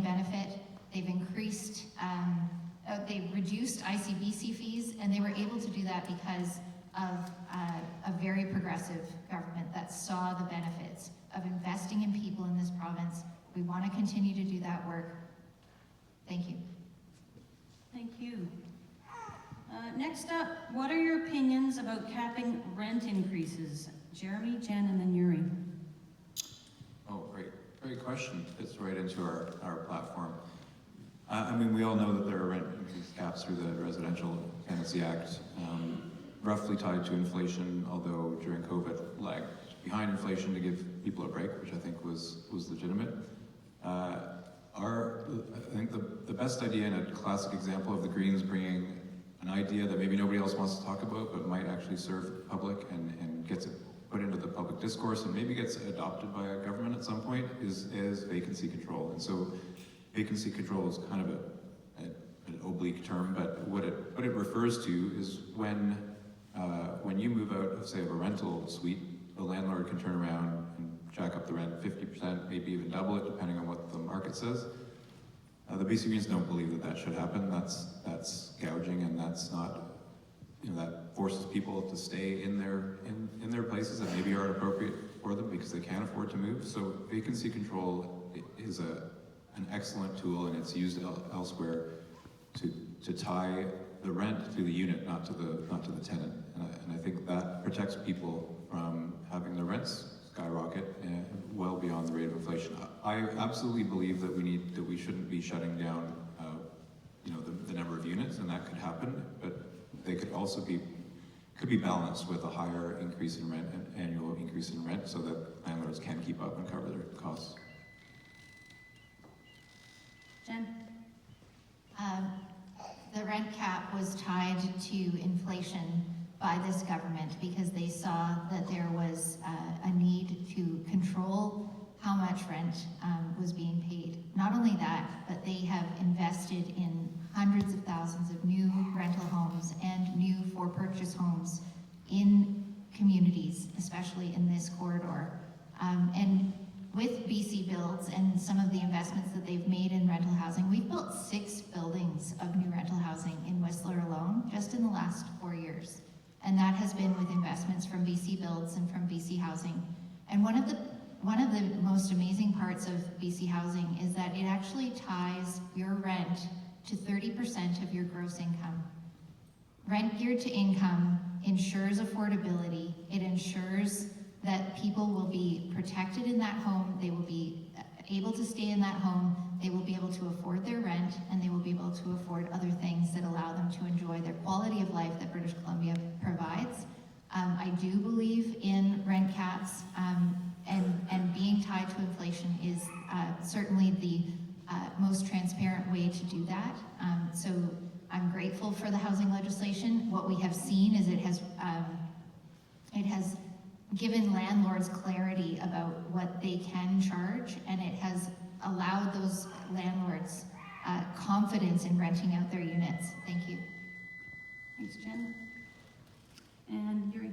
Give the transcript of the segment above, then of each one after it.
benefit. They've increased, they've reduced ICBC fees, and they were able to do that because of a very progressive government that saw the benefits of investing in people in this province. We want to continue to do that work. Thank you. Thank you. Next up, what are your opinions about capping rent increases? Jeremy, Jen, and then Yuri. Oh, great question. Fits right into our platform. I mean, we all know that there are rent increase caps through the Residential Tenancy Act, roughly tied to inflation, although during COVID lagged behind inflation to give people a break, which I think was legitimate. I think the best idea and a classic example of the Greens bringing an idea that maybe nobody else wants to talk about, but might actually serve the public and gets it put into the public discourse and maybe gets adopted by a government at some point is vacancy control. And so vacancy control is kind of an oblique term, but what it refers to is when you move out of, say, of a rental suite, the landlord can turn around and jack up the rent 50%, maybe even double it, depending on what the market says. The BC Greens don't believe that should happen. That's gouging, and that's not, that forces people to stay in their places that maybe aren't appropriate for them because they can't afford to move. So vacancy control is an excellent tool, and it's used elsewhere to tie the rent to the unit, not to the tenant. And I think that protects people from having their rents skyrocket well beyond the rate of inflation. I absolutely believe that we shouldn't be shutting down the number of units, and that could happen, but they could also be balanced with a higher increase in rent, an annual increase in rent, so that landlords can keep up and cover their costs. Jen? The rent cap was tied to inflation by this government because they saw that there was a need to control how much rent was being paid. Not only that, but they have invested in hundreds of thousands of new rental homes and new for-purchase homes in communities, especially in this corridor. And with BC Builds and some of the investments that they've made in rental housing, we've built 6 buildings of new rental housing in Whistler alone, just in the last 4 years. And that has been with investments from BC Builds and from BC Housing. And one of the most amazing parts of BC Housing is that it actually ties your rent to 30% of your gross income. Rent geared to income ensures affordability. It ensures that people will be protected in that home, they will be able to stay in that home, they will be able to afford their rent, and they will be able to afford other things that allow them to enjoy their quality of life that British Columbia provides. I do believe in rent caps, and being tied to inflation is certainly the most transparent way to do that. So I'm grateful for the housing legislation. What we have seen is it has given landlords clarity about what they can charge, and it has allowed those landlords confidence in renting out their units. Thank you. Thanks, Jen. And Yuri.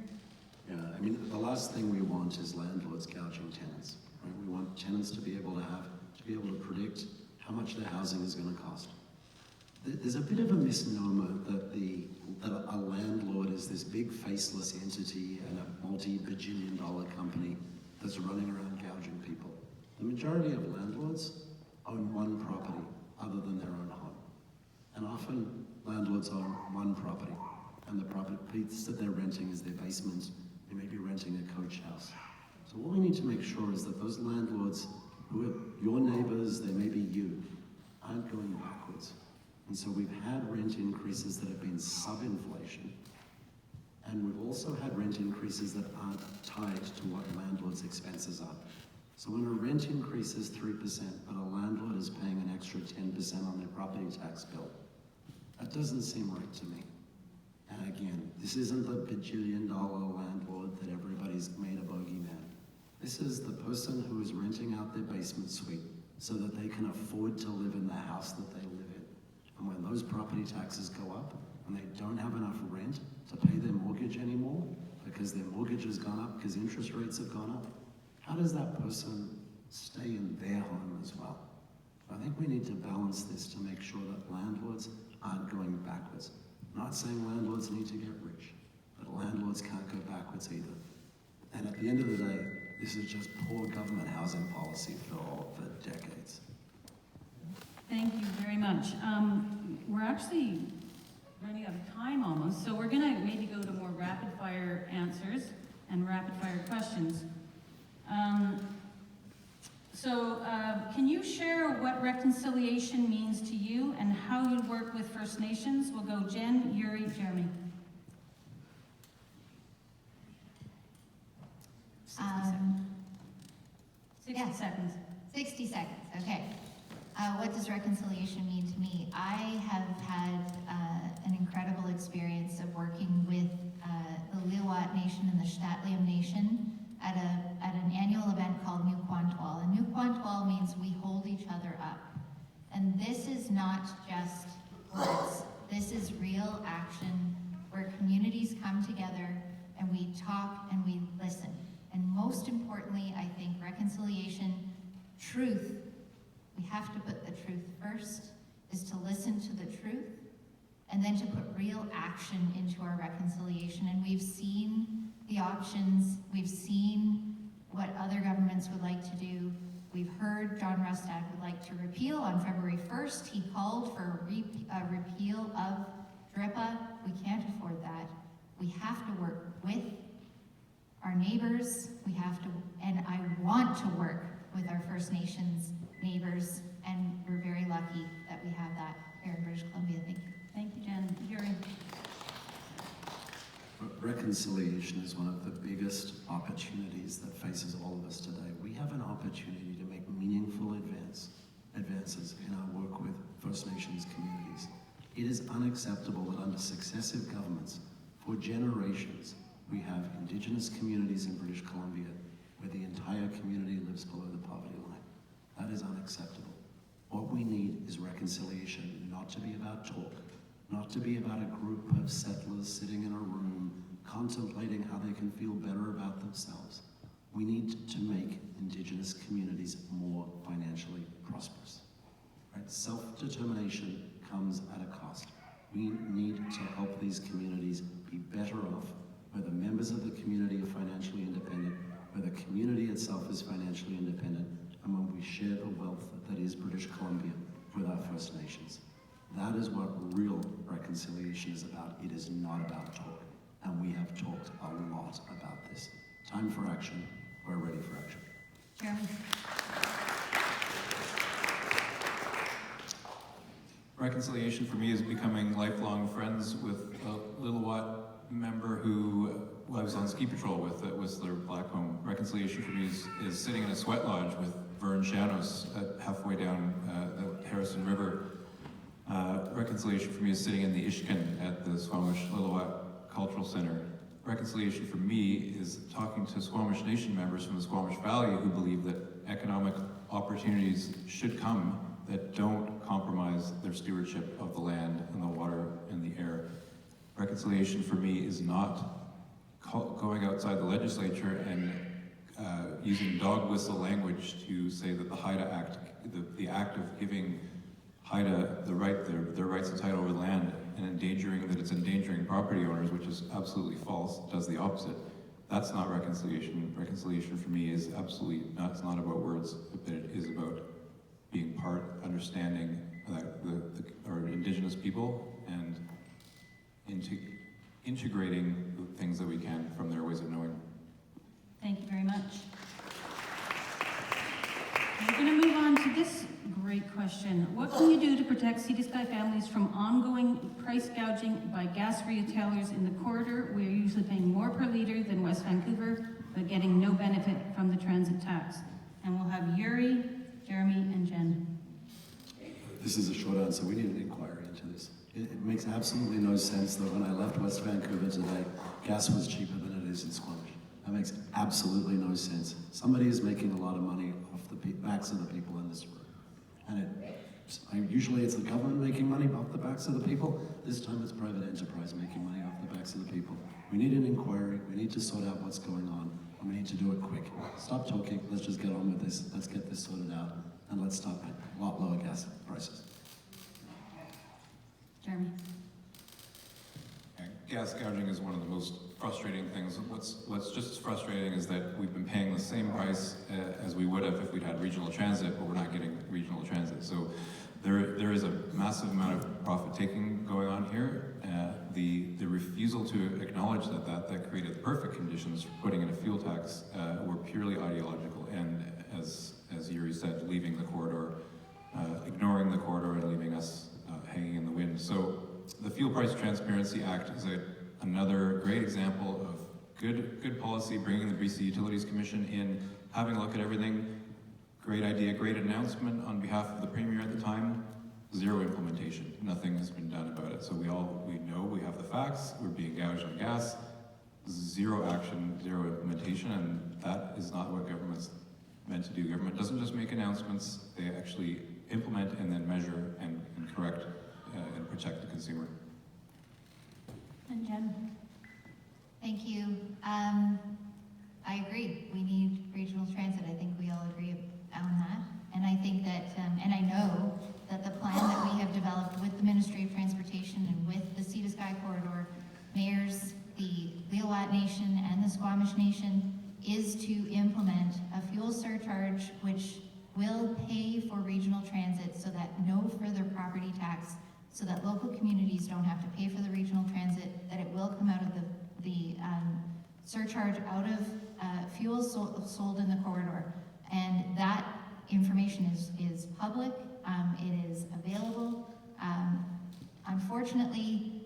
Yeah, I mean, the last thing we want is landlords gouging tenants. Right? We want tenants to be able to predict how much their housing is going to cost. There's a bit of a misnomer that a landlord is this big faceless entity and a multi-bajillion-dollar company that's running around gouging people. The majority of landlords own one property other than their own home. And often landlords own one property, and the property that they're renting is their basement. They may be renting a coach house. So what we need to make sure is that those landlords who are your neighbors, they may be you, aren't going backwards. And so we've had rent increases that have been sub-inflation, and we've also had rent increases that aren't tied to what landlords' expenses are. So when a rent increase is 3%, but a landlord is paying an extra 10% on their property tax bill, that doesn't seem right to me. And again, this isn't the bajillion-dollar landlord that everybody's made a bogeyman. This is the person who is renting out their basement suite so that they can afford to live in the house that they live in. And when those property taxes go up and they don't have enough rent to pay their mortgage anymore because their mortgage has gone up because interest rates have gone up, how does that person stay in their home as well? I think we need to balance this to make sure that landlords aren't going backwards. I'm not saying landlords need to get rich, but landlords can't go backwards either. And at the end of the day, this is just poor government housing policy for decades. Thank you very much. We're actually running out of time almost, so we're gonna maybe go to more rapid fire answers and rapid fire questions. Can you share what reconciliation means to you and how you work with First Nations? We'll go Jen, Yuri, Jeremy. 60 seconds. 60 seconds, okay. What does reconciliation mean to me? I have had an incredible experience of working with the Lilwat Nation and the Shtatliam Nation at an annual event called New Kwantwal. And New Kwantwal means we hold each other up. And this is not just words. This is real action where communities come together and we talk and we listen. And most importantly, I think reconciliation, truth, we have to put the truth first, is to listen to the truth and then to put real action into our reconciliation. And we've seen the options, we've seen what other governments would like to do. We've heard John Rustad would like to repeal on February 1st. He called for a repeal of DRIPA. We can't afford that. We have to work with our neighbors. We have to, and I want to work with our First Nations neighbors, and we're very lucky that we have that here in British Columbia. Thank you. Thank you, Jen. Yuri. Reconciliation is one of the biggest opportunities that faces all of us today. We have an opportunity to make meaningful advances in our work with First Nations communities. It is unacceptable that under successive governments, for generations, we have Indigenous communities in British Columbia where the entire community lives below the poverty line. That is unacceptable. What we need is reconciliation, not to be about talk, not to be about a group of settlers sitting in a room contemplating how they can feel better about themselves. We need to make Indigenous communities more financially prosperous. Right? Self-determination comes at a cost. We need to help these communities be better off, where the members of the community are financially independent, where the community itself is financially independent, and when we share the wealth that is British Columbia with our First Nations. That is what real reconciliation is about. It is not about talk. And we have talked a lot about this. Time for action. We're ready for action. Jeremy. Reconciliation for me is becoming lifelong friends with a Lilwat member who I was on ski patrol with at Whistler Blackcomb. Reconciliation for me is sitting in a sweat lodge with Vern Shanos halfway down the Harrison River. Reconciliation for me is sitting in the Ishkin at the Squamish Lilwat Cultural Center. Reconciliation for me is talking to Squamish Nation members from the Squamish Valley who believe that economic opportunities should come that don't compromise their stewardship of the land and the water and the air. Reconciliation for me is not going outside the legislature and using dog whistle language to say that the Haida Act, the act of giving Haida the right, their rights and title over the land, and it's endangering property owners, which is absolutely false, does the opposite. That's not reconciliation. Reconciliation for me is absolutely not, it's not about words, but it is about being part, understanding our Indigenous people, and integrating the things that we can from their ways of knowing. Thank you very much. We're going to move on to this great question. What can you do to protect Sea to Sky families from ongoing price gouging by gas retailers in the corridor? We're usually paying more per litre than West Vancouver, but getting no benefit from the transit tax. And we'll have Yuri, Jeremy, and Jen. This is a short answer. We need an inquiry into this. It makes absolutely no sense that when I left West Vancouver today, gas was cheaper than it is in Squamish. That makes absolutely no sense. Somebody is making a lot of money off the backs of the people in this room. And usually it's the government making money off the backs of the people. This time it's private enterprise making money off the backs of the people. We need an inquiry. We need to sort out what's going on. And we need to do it quick. Stop talking. Let's just get on with this. Let's get this sorted out. and let's start paying a lot lower gas prices. Jeremy? Gas gouging is one of the most frustrating things. What's just as frustrating is that we've been paying the same price as we would have if we'd had regional transit, but we're not getting regional transit. So there is a massive amount of profit taking going on here. The refusal to acknowledge that created perfect conditions for putting in a fuel tax were purely ideological, and as Yuri said, leaving the corridor, ignoring the corridor and leaving us hanging in the wind. So the Fuel Price Transparency Act is another great example of good policy, bringing the BC Utilities Commission in, having a look at everything. Great idea, great announcement on behalf of the Premier at the time. Zero implementation. Nothing has been done about it. So we know, we have the facts, we're being gouged on gas. Zero action, zero implementation, and that is not what government's meant to do. Government doesn't just make announcements, they actually implement and then measure and correct and protect the consumer. And Jen? Thank you. I agree. We need regional transit. I think we all agree on that. And I think that, and I know that the plan that we have developed with the Ministry of Transportation and with the Sea to Sky Corridor, mayors, the Valeriote Nation and the Squamish Nation, is to implement a fuel surcharge which will pay for regional transit so that no further property tax, so that local communities don't have to pay for the regional transit, that it will come out of the surcharge out of fuel sold in the corridor. And that information is public, it is available. Unfortunately,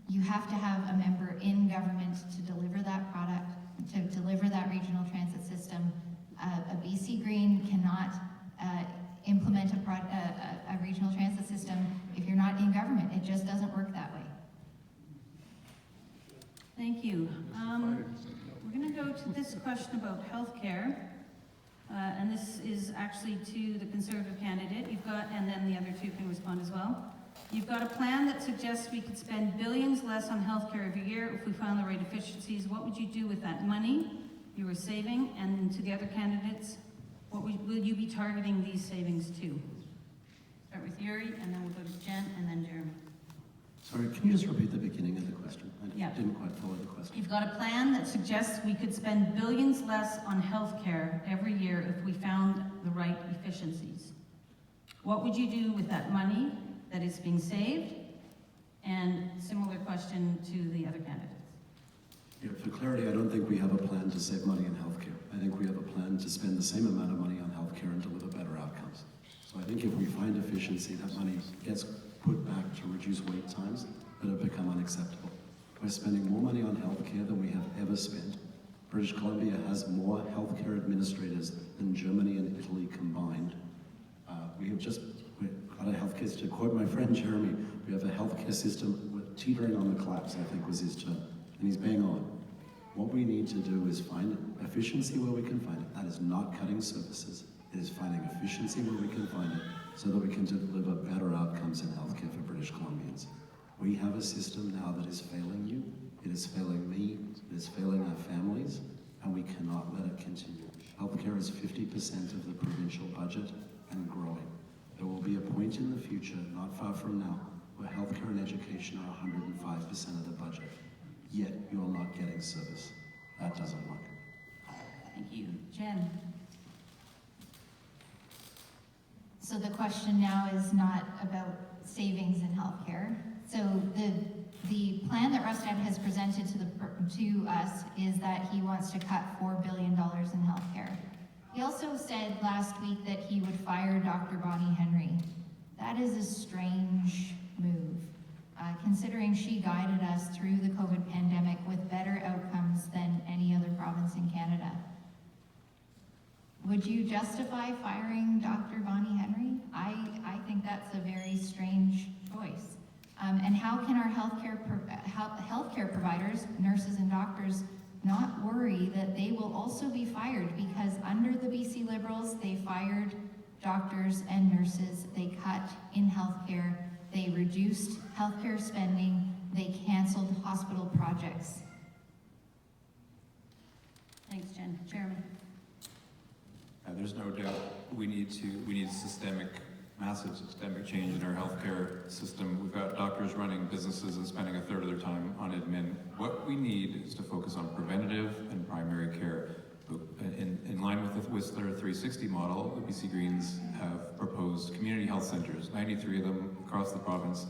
you have to have a member in government to deliver that product, to deliver that regional transit system. A BC Green cannot implement a regional transit system if you're not in government. It just doesn't work that way. Thank you. We're going to go to this question about healthcare, and this is actually to the Conservative candidate. You've got, and then the other two can respond as well. You've got a plan that suggests we could spend billions less on healthcare every year if we found the right efficiencies. What would you do with that money you were saving? And to the other candidates, what will you be targeting these savings to? Start with Yuri, and then we'll go to Jen, and then Jeremy. Sorry, can you just repeat the beginning of the question? Yeah. Didn't quite follow the question. You've got a plan that suggests we could spend billions less on healthcare every year if we found the right efficiencies. What would you do with that money that is being saved? And similar question to the other candidates. Yeah, for clarity, I don't think we have a plan to save money in healthcare. I think we have a plan to spend the same amount of money on healthcare and deliver better outcomes. So I think if we find efficiency, that money gets put back to reduce wait times that have become unacceptable. We're spending more money on healthcare than we have ever spent. British Columbia has more healthcare administrators than Germany and Italy combined. We've got a healthcare, to quote my friend Jeremy, we have a healthcare system teetering on the collapse, I think was his term, and he's bang on. What we need to do is find efficiency where we can find it. That is not cutting services. It is finding efficiency where we can find it so that we can deliver better outcomes in healthcare for British Columbians. We have a system now that is failing you, it is failing me, it is failing our families, and we cannot let it continue. Healthcare is 50% of the provincial budget and growing. There will be a point in the future, not far from now, where healthcare and education are 105% of the budget, yet you're not getting service. That doesn't work. Thank you. Jen? So the question now is not about savings in healthcare. So the plan that Rustad has presented to us is that he wants to cut $4 billion in healthcare. He also said last week that he would fire Dr. Bonnie Henry. That is a strange move, considering she guided us through the COVID pandemic with better outcomes than any other province in Canada. Would you justify firing Dr. Bonnie Henry? I think that's a very strange choice. And how can our healthcare providers, nurses and doctors, not worry that they will also be fired? Because under the BC Liberals, they fired doctors and nurses, they cut in healthcare, they reduced healthcare spending, they canceled hospital projects. Thanks, Jen. Jeremy? there's no doubt we need massive systemic change in our healthcare system. We've got doctors running businesses and spending a third of their time on admin. What we need is to focus on preventative and primary care. In line with the Whistler 360 model, the BC Greens have proposed community health centers, 93 of them across the province,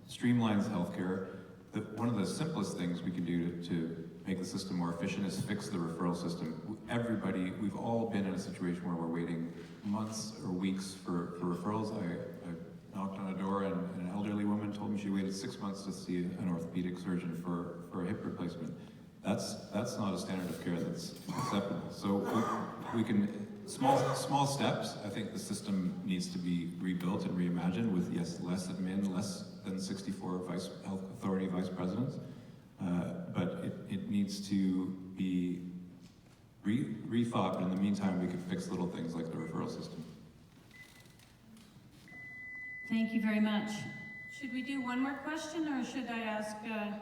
streamlines healthcare. One of the simplest things we can do to make the system more efficient is fix the referral system. We've all been in a situation where we're waiting months or weeks for referrals. I knocked on a door and an elderly woman told me she waited 6 months to see an orthopedic surgeon for a hip replacement. That's not a standard of care that's acceptable. So we can, small steps. I think the system needs to be rebuilt and reimagined with, yes, less admin, less than 64 health authority vice presidents. But it needs to be rethought, but in the meantime, we could fix little things like the referral system. Thank you very much. Should we do one more question, or should I ask, I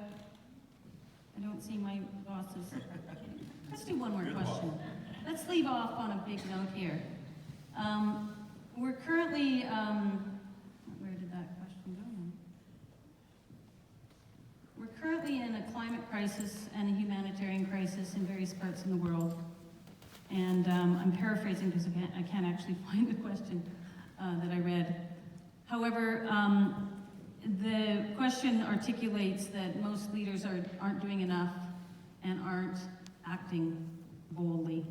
don't see my bosses. Let's do one more question. Let's leave off on a big note here. We're currently, where did that question go now? We're currently in a climate crisis and a humanitarian crisis in various parts in the world. And I'm paraphrasing because I can't actually find the question that I read. However, the question articulates that most leaders aren't doing enough and aren't acting boldly.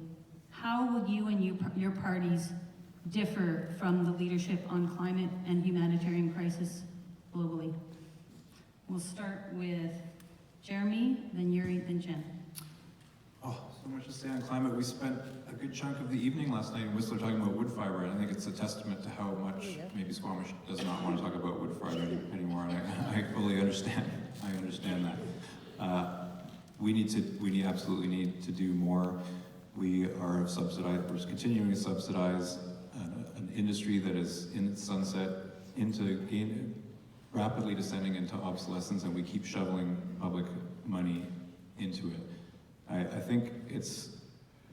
How will you and your parties differ from the leadership on climate and humanitarian crisis globally? We'll start with Jeremy, then Yuri, then Jen. Oh, so much to say on climate. We spent a good chunk of the evening last night in Whistler talking about wood fiber, and I think it's a testament to how much maybe Squamish does not want to talk about wood fiber anymore, and I fully understand. I understand that. We absolutely need to do more. We are subsidized, we're continuing to subsidize an industry that is in its sunset, rapidly descending into obsolescence, and we keep shoveling public money into it. I think it's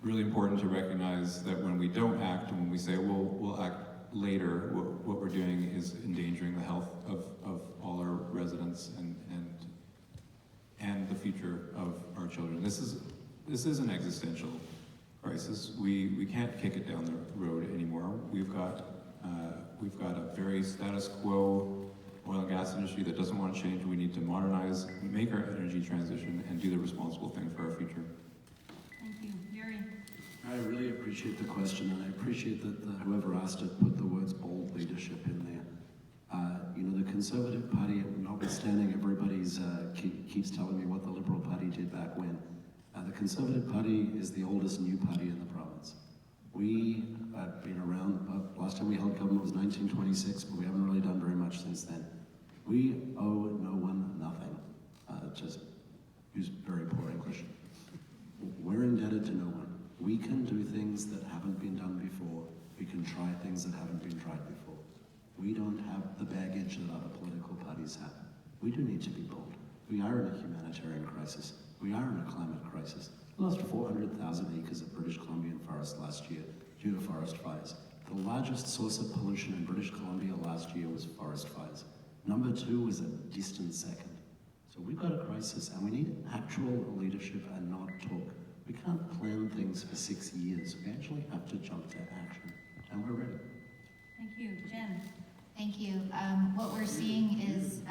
really important to recognize that when we don't act, and when we say, we'll act later, what we're doing is endangering the health of all our residents and the future of our children. This is an existential crisis. We can't kick it down the road anymore. We've got a very status quo oil and gas industry that doesn't want to change. We need to modernize, make our energy transition, and do the responsible thing for our future. Thank you. Yuri. I really appreciate the question, and I appreciate that whoever asked it put the words bold leadership in there. The Conservative Party, notwithstanding everybody's keeps telling me what the Liberal Party did back when, the Conservative Party is the oldest new party in the province. We have been around, last time we held government was 1926, but we haven't really done very much since then. We owe no one nothing. Just use very poor English. We're indebted to no one. We can do things that haven't been done before. We can try things that haven't been tried before. We don't have the baggage that other political parties have. We do need to be bold. We are in a humanitarian crisis. We are in a climate crisis. We lost 400,000 acres of British Columbian forest last year due to forest fires. The largest source of pollution in British Columbia last year was forest fires. Number 2 was a distant second. So we've got a crisis, and we need actual leadership and not talk. We can't plan things for 6 years. We actually have to jump to action, and we're ready. Thank you. Jen. Thank you. What we're seeing is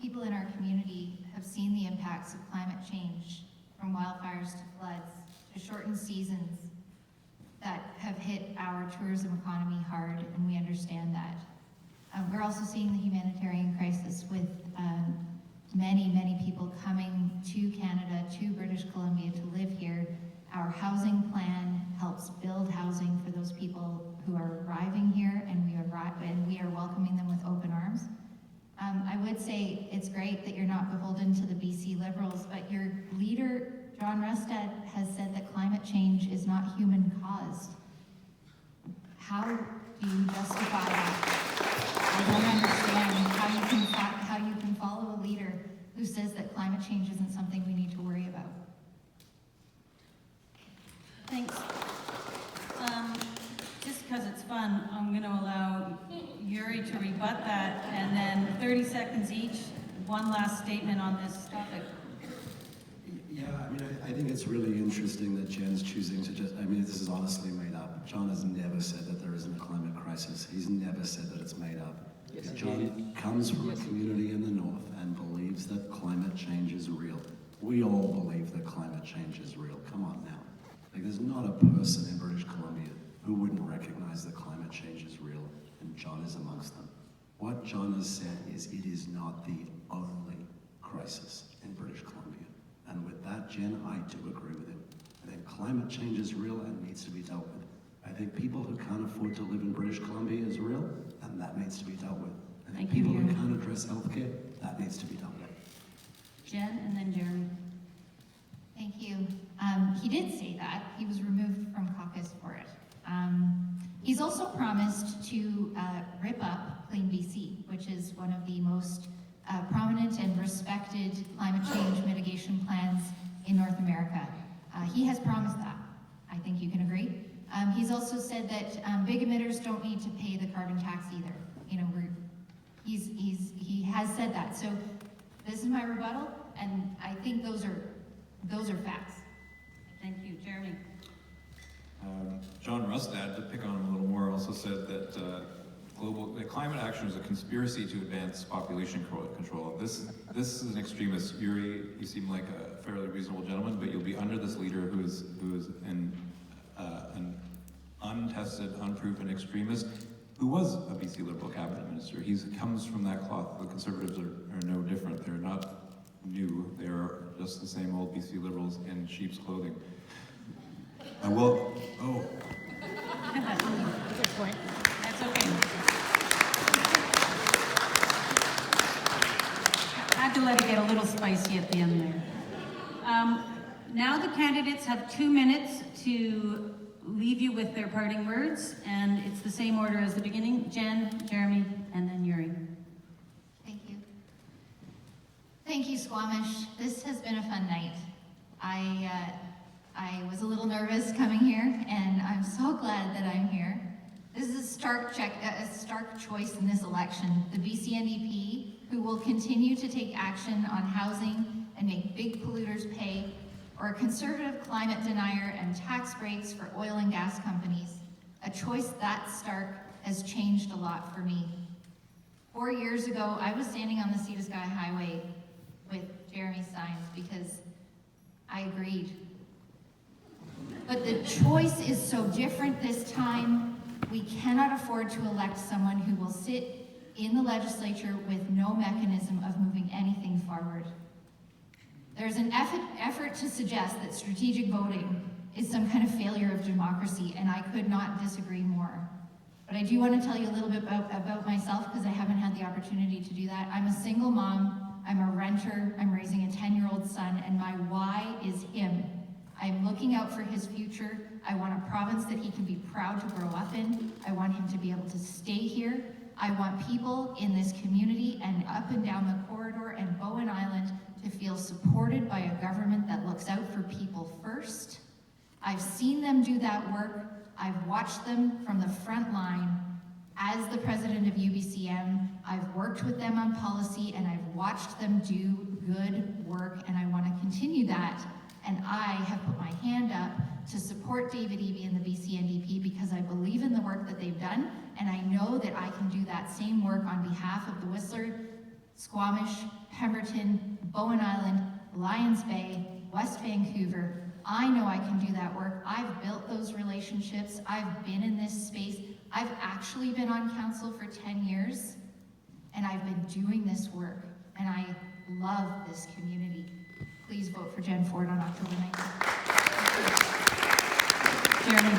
people in our community have seen the impacts of climate change, from wildfires to floods to shortened seasons that have hit our tourism economy hard, and we understand that. We're also seeing the humanitarian crisis with many people coming to Canada, to British Columbia to live here. Our housing plan helps build housing for those people who are arriving here, and we are welcoming them with open arms. I would say it's great that you're not beholden to the BC Liberals, but your leader, John Rustad, has said that climate change is not human caused. How do you justify that? I don't understand how you can follow a leader who says that climate change isn't something we need to worry about. Thanks. because it's fun, I'm going to allow Yuri to rebut that, and then 30 seconds each, one last statement on this topic. Yeah, I mean, I think it's really interesting that Jen's choosing to just, I mean, this is honestly made up. John has never said that there isn't a climate crisis. He's never said that it's made up. Yes, John comes from a community in the north and believes that climate change is real. We all believe that climate change is real. Come on now. Like, there's not a person in British Columbia who wouldn't recognize that climate change is real, and John is amongst them. What John has said is it is not the only crisis in British Columbia. And with that, Jen, I do agree with him. I think climate change is real and needs to be dealt with. I think people who can't afford to live in British Columbia is real, and that needs to be dealt with. I think Thank you, people who Yuri. can't address healthcare, that needs to be dealt with. Jen, and then Jeremy. Thank you. He did say that. He was removed from caucus for it. He's also promised to rip up Clean BC, which is one of the most prominent and respected climate change mitigation plans in North America. He has promised that. I think you can agree. He's also said that big emitters don't need to pay the carbon tax either. You know, he has said that. So this is my rebuttal, and I think those are facts. Thank you. Jeremy. John Rustad, to pick on him a little more, also said that that climate action is a conspiracy to advance population control. This is an extremist. Yuri, you seem like a fairly reasonable gentleman, but you'll be under this leader who is an untested, unproven extremist who was a BC Liberal cabinet minister. He comes from that cloth. The Conservatives are no different. They're not new. They're just the same old BC Liberals in sheep's clothing. Good point. That's okay. I had to let it get a little spicy at the end there. Now the candidates have 2 minutes to leave you with their parting words, and it's the same order as the beginning. Jen, Jeremy, and then Yuri. Thank you. Thank you, Squamish. This has been a fun night. I was a little nervous coming here, and I'm so glad that I'm here. This is a stark choice in this election. The BC NDP, who will continue to take action on housing and make big polluters pay, or a conservative climate denier and tax breaks for oil and gas companies. A choice that stark has changed a lot for me. 4 years ago, I was standing on the Sea to Sky Highway with Jeremy's signs because I agreed. But the choice is so different this time. We cannot afford to elect someone who will sit in the legislature with no mechanism of moving anything forward. There's an effort to suggest that strategic voting is some kind of failure of democracy, and I could not disagree more. But I do want to tell you a little bit about myself, because I haven't had the opportunity to do that. I'm a single mom, I'm a renter, I'm raising a 10-year-old son, and my why is him. I'm looking out for his future. I want a province that he can be proud to grow up in. I want him to be able to stay here. I want people in this community and up and down the corridor and Bowen Island to feel supported by a government that looks out for people first. I've seen them do that work. I've watched them from the front line. As the president of UBCM, I've worked with them on policy and I've watched them do good work, and I want to continue that. And I have put my hand up to support David Eby and the BC NDP because I believe in the work that they've done, and I know that I can do that same work on behalf of the Whistler, Squamish, Pemberton, Bowen Island, Lions Bay, West Vancouver. I know I can do that work. I've built those relationships. I've been in this space. I've actually been on council for 10 years, and I've been doing this work, and I love this community. Please vote for Jen Ford on October 19th. Jeremy.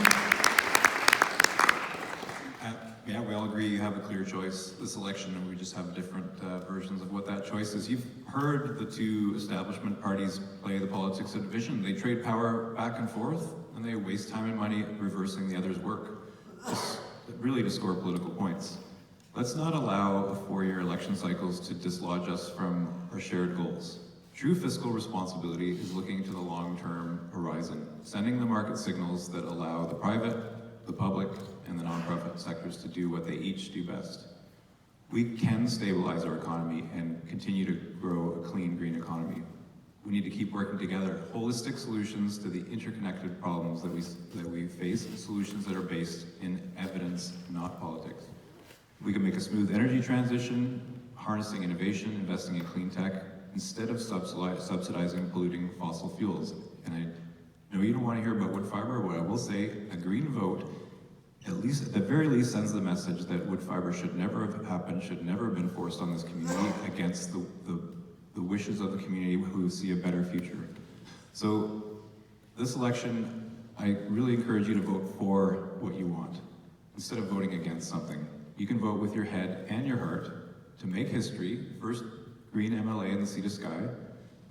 Yeah, we all agree you have a clear choice this election, and we just have different versions of what that choice is. You've heard the two establishment parties play the politics of division. They trade power back and forth, and they waste time and money reversing the other's work, really to score political points. Let's not allow 4-year election cycles to dislodge us from our shared goals. True fiscal responsibility is looking to the long-term horizon, sending the market signals that allow the private the public, and the nonprofit sectors to do what they each do best. We can stabilize our economy and continue to grow a clean, green economy. We need to keep working together. Holistic solutions to the interconnected problems that we face, solutions that are based in evidence, not politics. We can make a smooth energy transition, harnessing innovation, investing in clean tech, instead of subsidizing polluting fossil fuels. And I know you don't want to hear about wood fiber, but I will say a green vote, at the very least, sends the message that wood fiber should never have happened, should never have been forced on this community against the wishes of the community who see a better future. So this election, I really encourage you to vote for what you want, instead of voting against something. You can vote with your head and your heart to make history. First green MLA in the Sea to Sky.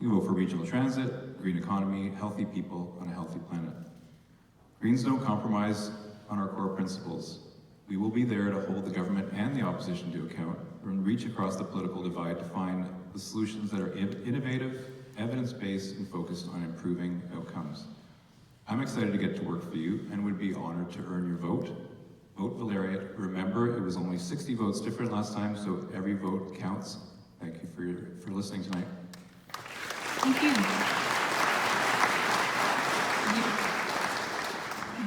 We vote for regional transit, green economy, healthy people on a healthy planet. Greens don't compromise on our core principles. We will be there to hold the government and the opposition to account and reach across the political divide to find the solutions that are innovative, evidence-based, and focused on improving outcomes. I'm excited to get to work for you and would be honored to earn your vote. Vote Valeriote. Remember, it was only 60 votes different last time, so every vote counts. Thank you for listening tonight. Thank you.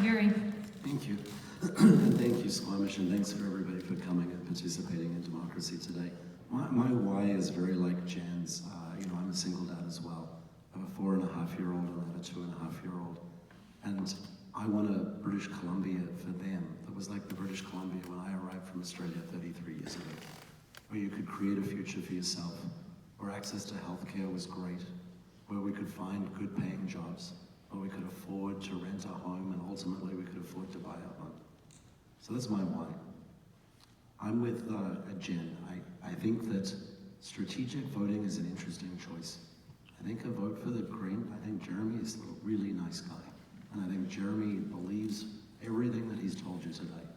Yuri. Thank you. Thank you, Squamish, and thanks for everybody for coming and participating in democracy today. My why is very like Jan's. I'm a single dad as well. I have a 4.5-year-old and I have a 2.5-year-old. And I want a British Columbia for them that was like the British Columbia when I arrived from Australia 33 years ago, where you could create a future for yourself, where access to healthcare was great, where we could find good paying jobs, where we could afford to rent a home, and ultimately we could afford to buy a home. So that's my why. I'm with Jen. I think that strategic voting is an interesting choice. I think a vote for the Green, I think Jeremy is a really nice guy. And I think Jeremy believes everything that he's told you today.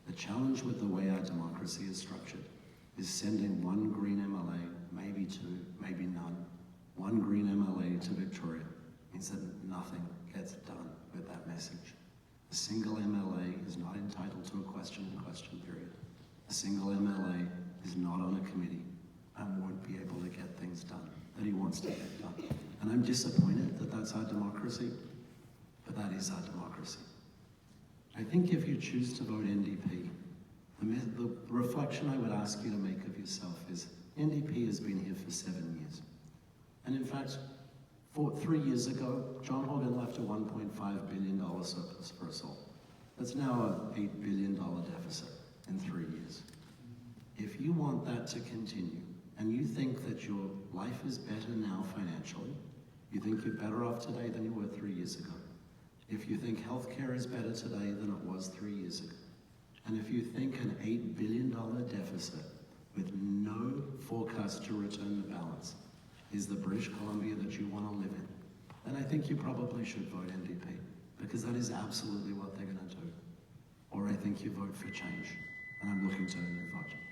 The challenge with the way our democracy is structured is sending one Green MLA, maybe two, maybe none. One Green MLA to Victoria means that nothing gets done with that message. A single MLA is not entitled to a question period. A single MLA is not on a committee and won't be able to get things done that he wants to get done. And I'm disappointed that that's our democracy, but that is our democracy. I think if you choose to vote NDP, the reflection I would ask you to make of yourself is NDP has been here for 7 years. And in fact, 3 years ago, John Horgan left a $1.5 billion surplus for us all. That's now an $8 billion deficit in 3 years. If you want that to continue, and you think that your life is better now financially, you think you're better off today than you were 3 years ago. If you think healthcare is better today than it was 3 years ago, and if you think an $8 billion deficit with no forecast to return the balance is the British Columbia that you want to live in, then I think you probably should vote NDP, because that is absolutely what they're going to do. Or I think you vote for change, and I'm looking to earn your vote.